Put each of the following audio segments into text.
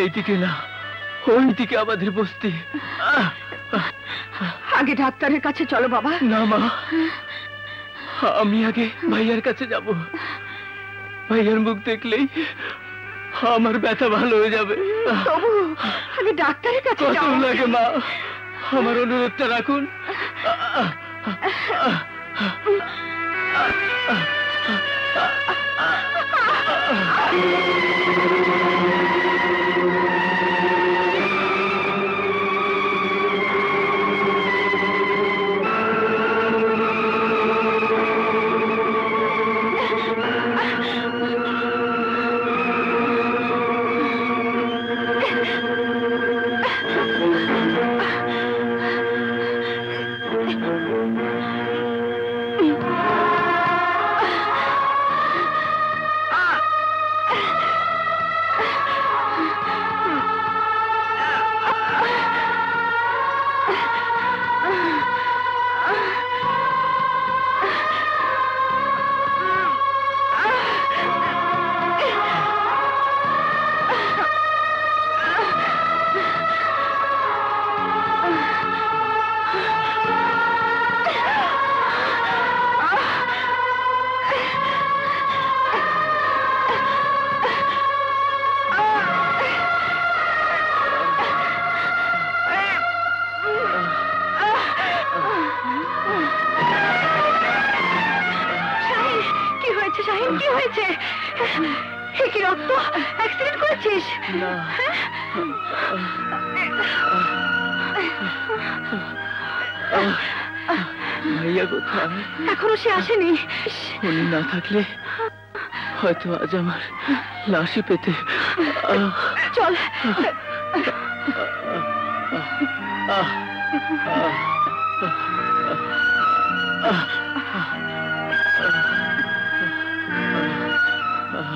এইদিকে না, ওইদিকে আমাদের বস্তি। আগে ডাক্তারের কাছে চলো বাবা। না মা, আমি আগে ভাইয়ার কাছে যাব। ভাইয়ার মুখ দেখলেই আমার ব্যথা ভালো হয়ে যাবে। তবু আগে ডাক্তারের কাছে যাও। কত লাগে মা, আমার অনুরোধটা রাখুন। ভাইয়া কোথায়? এখনো সে আসেনি। উনি না থাকলে হয়তো আজ আমার লাশই পেতে। চল।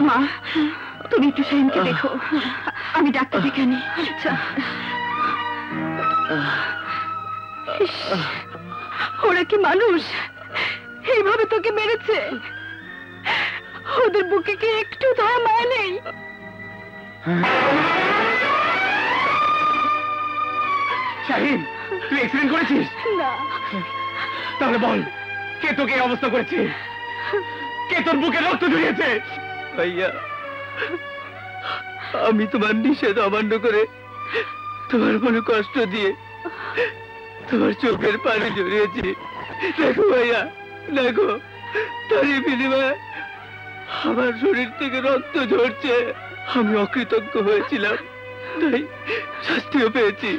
মা, তুমি একটু শাহিনকে দেখো, আমি ডাক্তার ডেকে আনি। আচ্ছা। ওরা কি মানুষ? এইভাবে তোকে মেরেছে? ওদের বুকে কি একটু দয়া মায়া নেই? শাহিন, তুই অ্যাক্সিডেন্ট করেছিস? না। তাহলে বল, কে তোকে এই অবস্থা করেছে? কে তোর বুকে রক্ত ঝরিয়েছে? ভাইয়া, আমি তোমার নিষেধ অমান্য করে তোমার মনে কষ্ট দিয়ে তোমার চোখের পানি ঝরিয়েছি। দেখো ভাইয়া, দেখো, তারই বিনিময়ে আমার শরীর থেকে রক্ত ঝরছে। আমি অকৃতজ্ঞ হয়েছিলাম, তাই শাস্তিও পেয়েছি।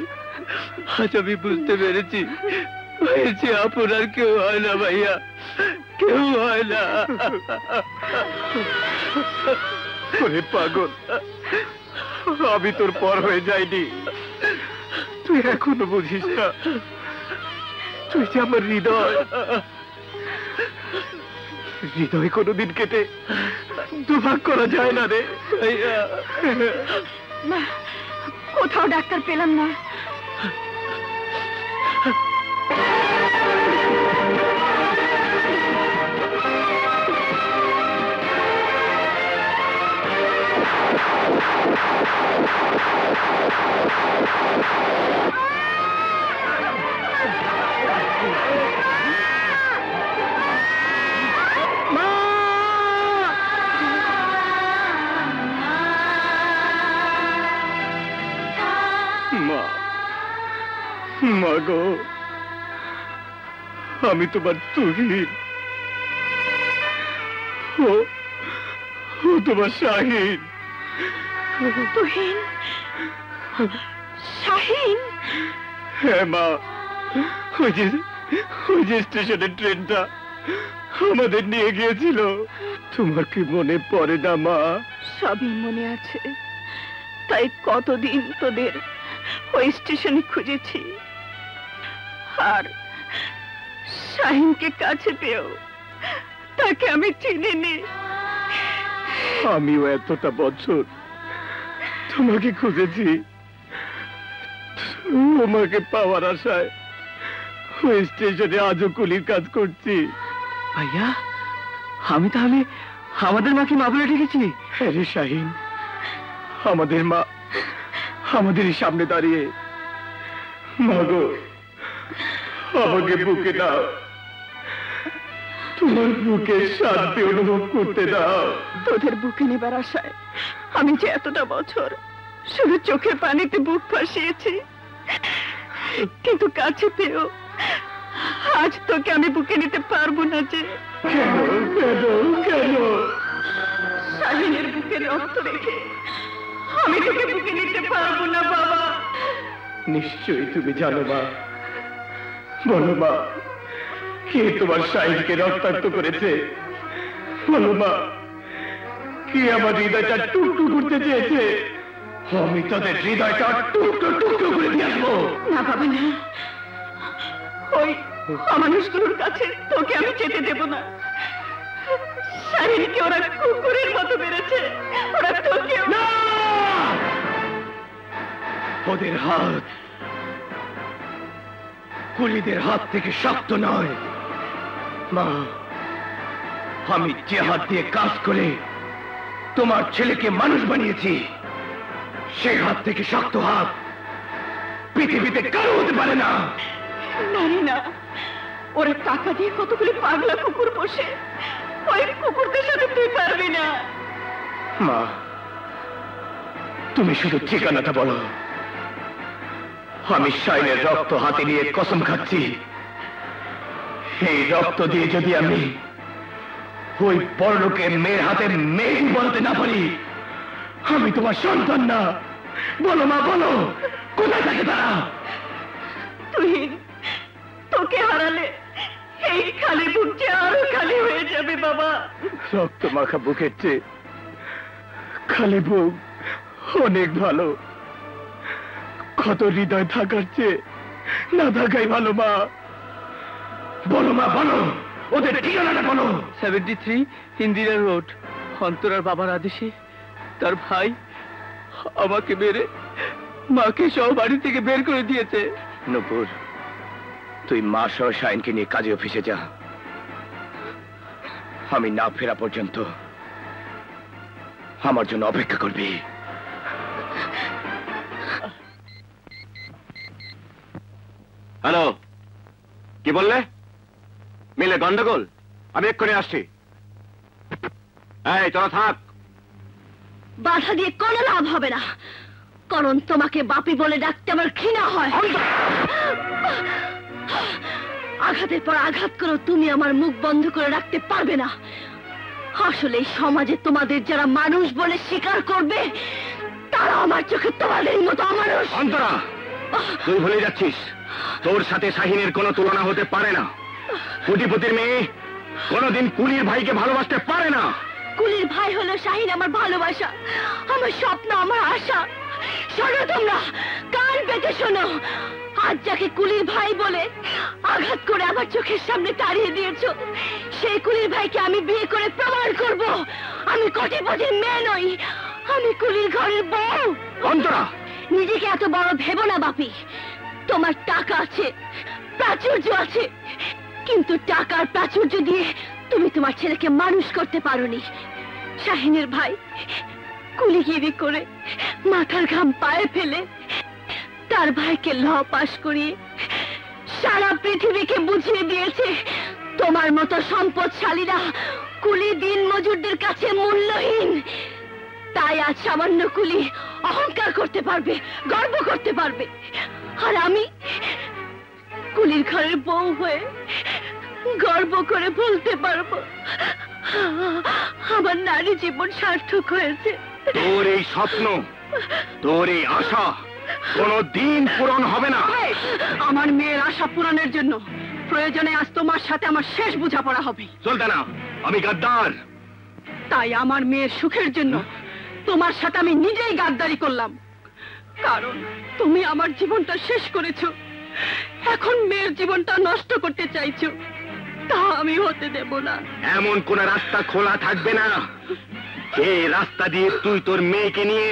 আজ আমি বুঝতে পেরেছি হয়েছে আপনার কেউ হয় না ভাইয়া, কেউ হয় না। পাগল, আমি তোর পর হয়ে যাইনি, তুই এখনো বুঝিস না। তুই যে আমার হৃদয়, হৃদয় কোনোদিন কেটে দুভাগ করা যায় না রে। কোথাও ডাক্তার পেলাম না। মা গো, আমি তোমার তুহিন, ও তোমার শাহিন। তুহিন? শাহিন? হ্যাঁ মা, ওই যে স্টেশনের ট্রেনটা আমাদের নিয়ে গিয়েছিল, তোমার কি মনে পড়ে না মা? সবই মনে আছে, তাই কতদিন তোদের ওই স্টেশনে খুঁজেছি। আর শাহিনকে কাছে পেও তাকে আমি চিনিনি। আমিও এতটা বছর তোমাকে খুঁজেছি, তোমাকে পাওয়ার আশায় ওই স্টেশনে আজও কুলির কাজ করছি। ভাইয়া, আমি তাহলে আমাদের মাকে মা বলে ডেকেছি? আরে শাহিন, আমাদের মা আমাদের সামনে দাঁড়িয়ে, মাগো আমাকে বুকে দাও, তোমার বুকে শান্তি অনুভব করতে দাও। তোদের বুকে নেবার আশায় আমি যে এতটা বছর শুধু চোখের পানিতে বুক ভাসিয়েছি, কিন্তু কাছে পেয়েও আজ তোকে আমি বুকে নিতে পারবো না। যে কেন কেন কেন? শাহিনের বুকে রক্ত রেখে আমি তোকে বুকে নিতে পারবো না বাবা। নিশ্চয়ই তুমি জানো মা। বলো মা, কে তোমার শাহিনকে রক্তাক্ত করেছে? বলো মা, কে আমার হৃদয়টা টুকটু করতে চেয়েছে? আমি তাদের হৃদয়টা টুকরো টুকরো করে দিয়ে আসবো। না বাবা না, ওই অমানুষগুলোর কাছে তোকে আমি যেতে দেব না। শাহিনকে ওরা কুকুরের মতো বেড়েছে, ওরা তোকে না! ওদের হাত কুলিদের হাত থেকে শক্ত নয় মা। আমি যে হাত দিয়ে কাজ করে তোমার ছেলেকে মানুষ বানিয়েছি, সেই হাত থেকে শক্ত হাত পৃথিবীতে কারো হতে পারে না। নারী না, ওরা টাকা দিয়ে কতগুলি পাগলা কুকুর বসে, ওই কুকুরদের সাথে তুই পারবি না। মা, তুমি শুধু ঠিকানাটা বলো। আমি শাইনের রক্ত হাতে নিয়ে কসম খাচ্ছি, এই রক্ত দিয়ে যদি আমি ওই পরলোকে মেয়ের হাতে মেয়ে বলতে না পারি, আমি তোমার সন্তান না। বলো মা, বলো কোথায় থাকে তারা? তুই তোকে হারালে এই খালি বুকটা আরো খালি হয়ে যাবে বাবা। রক্ত মাখা বুকের চেয়ে খালি বুক অনেক ভালো। ক্ষত হৃদয় থাকার চেয়ে না থাকাই ভালো মা। বলো মা, বলো ওদের ঠিকানাটা বলো। 73 ইন্দিরা রোড। অন্তরার বাবার আদেশে তার ভাই আমাকে মেরে মাকে সহ বাড়ি থেকে বের করে দিয়েছে। নূপুর, তুই মা সহ শাইনকে নিয়ে কাজে অফিসে যা। আমি না ফেরা পর্যন্ত আমার জন্য অপেক্ষা করবি। হ্যালো, কি বললে? মিলে গন্ডগোল? আমি এক্ষুনি আসছি। এই তোরা থাক। বাধা দিয়ে কোনো লাভ হবে না, কারণ তোমাকে বাপি বলে ডাকতে আমার ঘৃণা হয়। আঘাতের পর আঘাত করো, তুমি আমার মুখ বন্ধ করে রাখতে পারবে না। আসলে এই সমাজে তোমাদের যারা মানুষ বলে স্বীকার করবে, তারা আমার চোখে তোমাদের মতো অমানুষ। অন্তরা, তুই ভুলে যাচ্ছিস, তোর সাথে শাহিনের কোনো তুলনা হতে পারে না। কোটিপতির মেয়ে কোনোদিন কুলির ভাইকে ভালোবাসতে পারে না। কুলির ভাই হলো শাহিন আমার ভালোবাসা, আমার স্বপ্ন, আমার আশা। শোনো তোমরা, কান পেতে শোনো। আজ যাকে কুলির ভাই বলে আঘাত করে আমার চোখের সামনে তাড়িয়ে দিয়েছো, সেই কুলির ভাইকে আমি বিয়ে করে প্রমাণ করব আমি কোটিপতির মেয়ে নই, আমি কুলির ঘরের বউ। অন্তরা, নিজেকে এত বড় ভেবো না বাপি। তোমার টাকা আছে, প্রাচুর্য আছে, কিন্তু টাকার প্রাচুর্য দিয়ে তুমি তোমার ছেলেকে মানুষ করতে পারোনি। শাহিনের ভাই কুলিগিরি করে মাথার ঘাম পায়ে ফেলে তার ভাইকে ল পাশ করিয়ে সারা পৃথিবীকে বুঝিয়ে দিয়েছে তোমার মতো সম্পদশালীরা কুলি দিন মজুরদের কাছে মূল্যহীন। তাই আজ সামান্য কুলি অহংকার করতে পারবে, গর্ব করতে পারবে, আর আমি কুলির ঘরের বউ হয়ে গর্ব করে বলতে পারবো আমার নারী জীবন সার্থক হয়েছে। তোর এই স্বপ্ন, তোর এই আশা কোনদিন পূরণ হবে না। আমার মেয়ের আশা পূরণের জন্য প্রয়োজনে আজ তোমার সাথে আমার শেষ বোঝাপড়া হবে। চলতে না, আমি গাদ্দার। তাই আমার মেয়ের সুখের জন্য তোমার সাথে আমি নিজেই গাদ্দারি করলাম, কারণ তুমি আমার জীবনটা শেষ করেছো, এখন মেয়ের জীবনটা নষ্ট করতে চাইছো, তা আমি হতে দেব না। এমন কোন রাস্তা খোলা থাকবে না যে রাস্তা দিয়ে তুই তোর মেয়েকে নিয়ে